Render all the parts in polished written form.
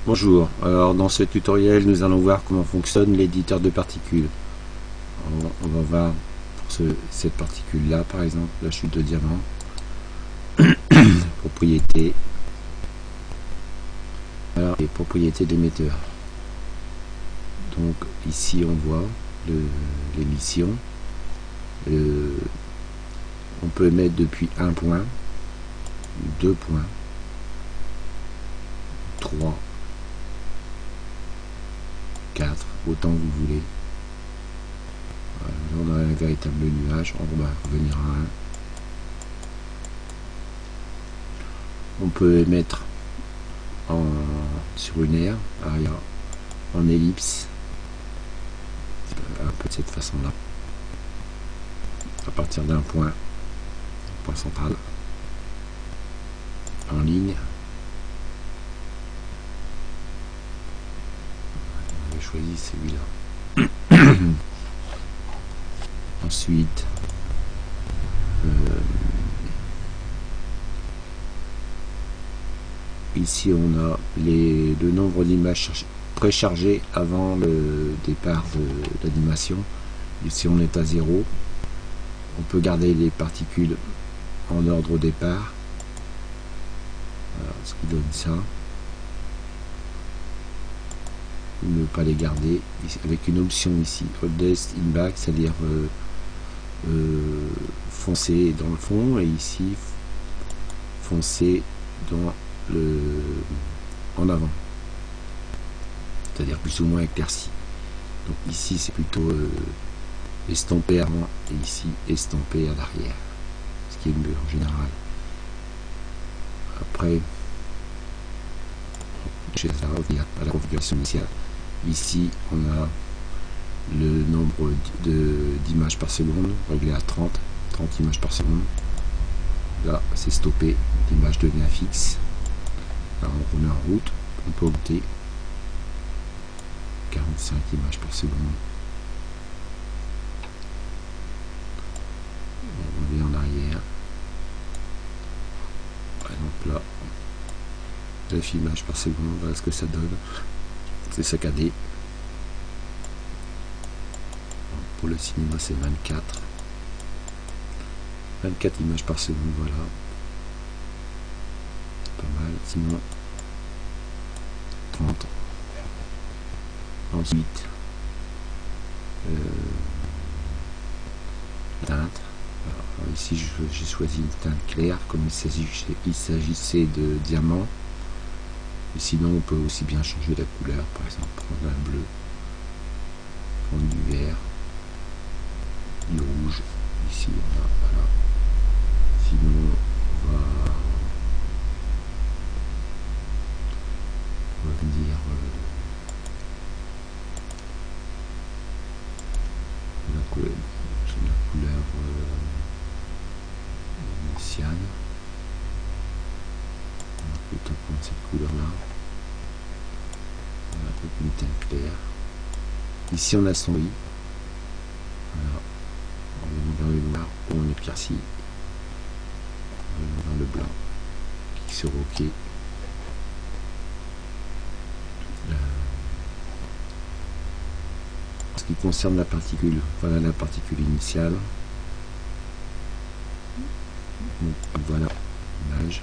Bonjour, alors dans ce tutoriel nous allons voir comment fonctionne l'éditeur de particules. Alors, on va voir pour cette particule là par exemple, la chute de diamant, propriétés, alors les propriétés d'émetteur. Donc ici on voit l'émission, on peut émettre depuis 1 point, 2 points, 3, 4, autant que vous voulez. Voilà, on a un véritable nuage, on va revenir à 1. On peut émettre sur une aire arrière, en ellipse, un peu de cette façon là, à partir d'un point central, en ligne. On avait choisi celui-là. Ensuite, ici on a le nombre d'images préchargées avant le départ de l'animation. Ici on est à 0. On peut garder les particules en ordre au départ. Voilà, ce qui donne ça. Ou ne pas les garder avec une option ici, oldest in back, c'est-à-dire foncer dans le fond, et ici foncer dans en avant, c'est-à-dire plus ou moins éclairci. Donc ici c'est plutôt estampé avant et ici estampé à l'arrière, ce qui est mieux en général. Après, chez ça revient à la configuration initiale. Ici on a le nombre d'images par seconde réglé à 30 images par seconde. Là c'est stoppé, l'image devient fixe. Alors on est en route, on peut monter 45 images par seconde. On revient en arrière. Par exemple là, 9 images par seconde, voilà ce que ça donne. C'est saccadé. Pour le cinéma c'est 24 images par seconde, voilà. Pas mal, sinon 30. Ensuite teinte. Alors, ici j'ai choisi une teinte claire comme il s'agissait de diamant. Et sinon on peut aussi bien changer la couleur, par exemple prendre un bleu, prendre du vert, du rouge. Ici on a, voilà. Sinon on va venir la couleur initiale. On va plutôt prendre cette couleur là, avec une teinte claire. Ici on a son i. Voilà. On va dans le noir ou on éclaircit. Dans le blanc, clique sur OK. En ce qui concerne la particule, voilà la particule initiale. Donc, voilà l'image,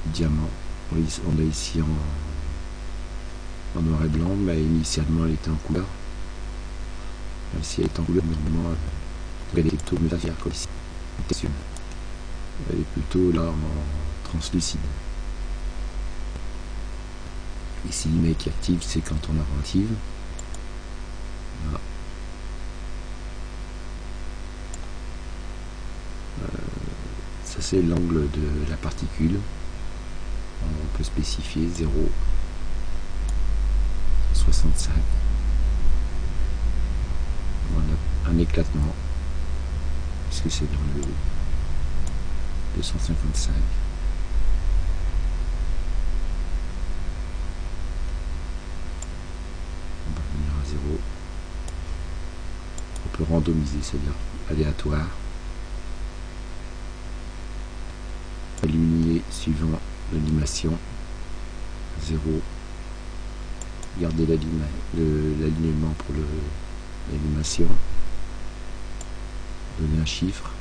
diamant. On l'a ici en noir et blanc, mais initialement elle était en couleur. Si elle est en couleur, normalement elle est plutôt métallique comme ici. Elle est plutôt là en translucide. Ici l'image qui active, c'est quand on la relative. Voilà. Ça c'est l'angle de la particule. On peut spécifier 0, 65. On a un éclatement, puisque c'est dans le 255. On va revenir à 0. On peut randomiser, c'est-à-dire aléatoire. Éliminer suivant l'animation 0, Gardez l'alignement pour l'animation. Donner un chiffre.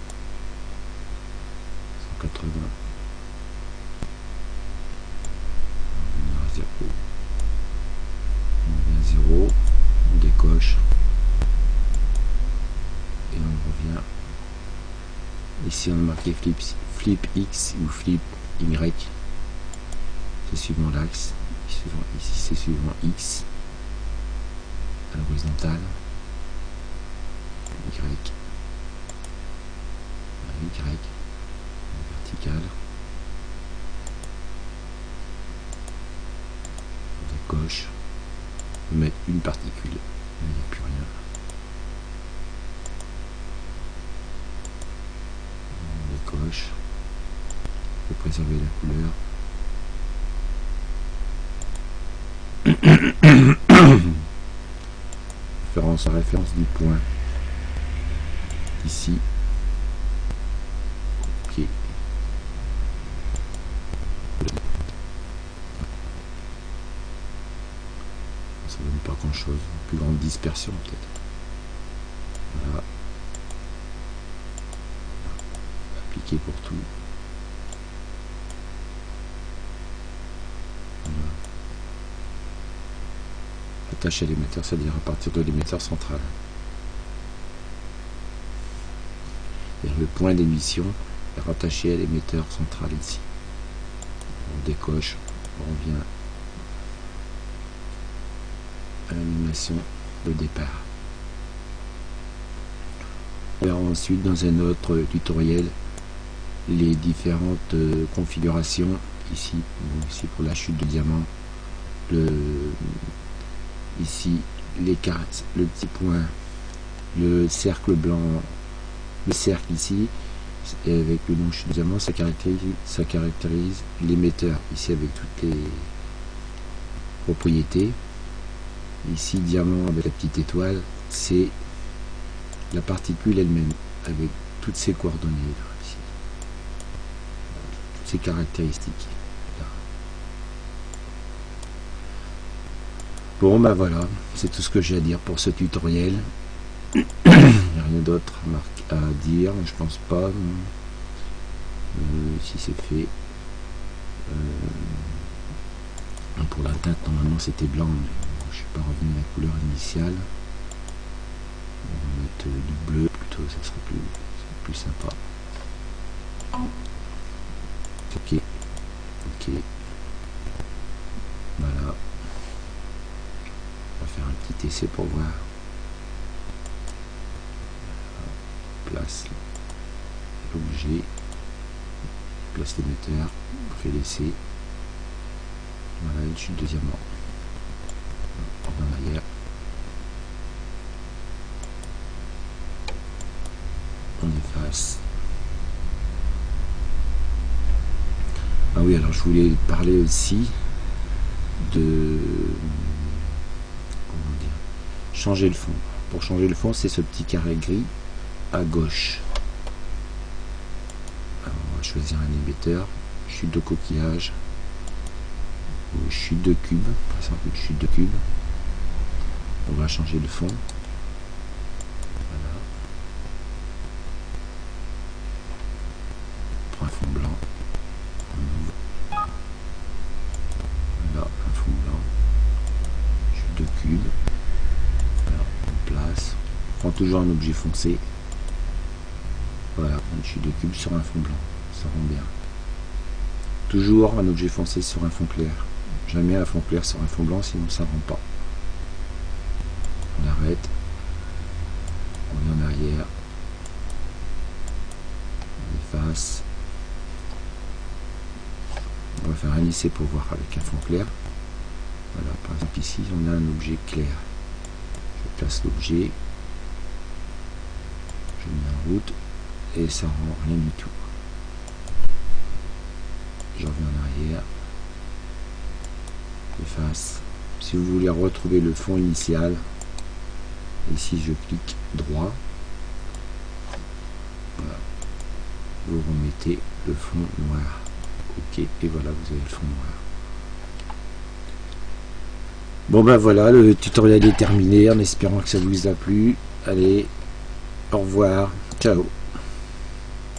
180. On va venir à 0. On vient à 0. On décoche. Et on revient. Ici on a marqué flip X ou flip Y. C'est suivant l'axe. Ici c'est suivant X. À l'horizontale. Y. Verticale. On décoche. On met une particule. Il n'y a plus rien. On décoche. On peut préserver la couleur. Référence du point. Ici. Ok. Ça donne pas grand chose. Plus grande dispersion peut-être. Voilà. Appliquer pour tout. Voilà. Attacher à l'émetteur, c'est-à-dire à partir de l'émetteur central. Le point d'émission est rattaché à l'émetteur central ici. On décoche, on revient à l'animation de départ. On verra ensuite dans un autre tutoriel les différentes configurations ici, ici pour la chute de diamant, ici les cartes, le petit point, le cercle blanc. Le cercle ici, avec le nom chute de diamant, ça caractérise l'émetteur, ici avec toutes les propriétés. Ici, diamant avec la petite étoile, c'est la particule elle-même, avec toutes ses coordonnées, là, ici. Toutes ses caractéristiques. Là. Bon, ben voilà, c'est tout ce que j'ai à dire pour ce tutoriel. Il n'y a rien d'autre à dire, je pense pas. Si c'est fait. Pour la teinte, normalement c'était blanc, mais je suis pas revenu à la couleur initiale. On va mettre du bleu plutôt, ça sera plus sympa. Ok. Voilà. On va faire un petit essai pour voir. Place l'objet, place l'émetteur, on fait l'essai. Voilà une chute de diamant. On revient en arrière. On efface. Ah oui, alors je voulais parler aussi de comment dire, changer le fond. Pour changer le fond, c'est ce petit carré gris à gauche. Alors on va choisir un émetteur, chute de coquillage ou chute de cube, par exemple une chute de cube. On va changer le fond. Voilà. On prend un fond blanc. Voilà, un fond blanc. Chute de cube. Alors on place. On prend toujours un objet foncé. Voilà, une chute de cube sur un fond blanc, ça rend bien. Toujours un objet foncé sur un fond clair. Jamais un fond clair sur un fond blanc, sinon ça rend pas. On arrête. On vient en arrière. On efface. On va faire un essai pour voir avec un fond clair. Voilà, par exemple ici, on a un objet clair. Je place l'objet. Je mets en route. Et ça rend rien du tout. Je reviens en arrière. Efface. Si vous voulez retrouver le fond initial, ici je clique droit. Voilà. Vous remettez le fond noir. Ok, et voilà, vous avez le fond noir. Bon ben voilà, le tutoriel est terminé en espérant que ça vous a plu. Allez, au revoir, ciao.